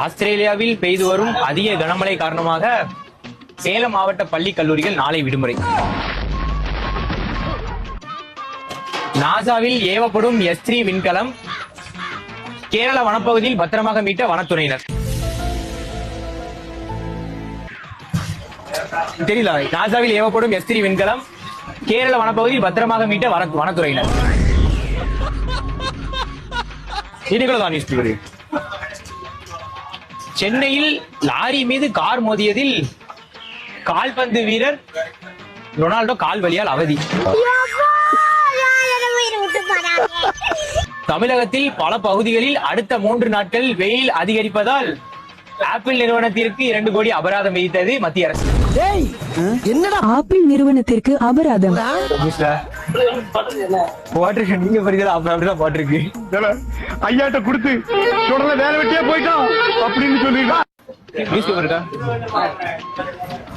ஆஸ்திரேலியாவில் பெய்து வரும் அதிக கனமழை காரணமாக சேலம் மாவட்ட பள்ளி கல்லூரிகள் நாளை விடுமுறை. நாசாவில் ஏவப்படும் S3 விண்கலம் கேரள வனப்பகுதியில் பத்திரமாக மீட்ட வனத்துறையினர். தெரியல. நாசாவில் ஏவப்படும் S3 விண்கலம் கேரள வனப்பகுதியில் பத்திரமாக மீட்ட வனத்துறையினர். சென்னையில் லாரி மீது கார் மோதியதில் கால்பந்து வீரர் ரொனால்டோ கால் வலியால் அவதி. தமிழகத்தில் பல பகுதிகளில் அடுத்த 3 நாட்கள் வெயில் அதிகரிப்பதால் ஆப்பிள் நிறுவனத்திற்கு 2 கோடி அபராதம் விதித்தது மத்திய அரசு. என்னடா ஆப்பிள் நிறுவனத்திற்கு அபராதம்? நீங்க அப்படிதான் போட்டிருக்கு. ஐயாட்ட கொடுத்து தொடர்ந்து வேலை வெட்டியே போயிட்டோம் அப்படின்னு சொல்லிடா.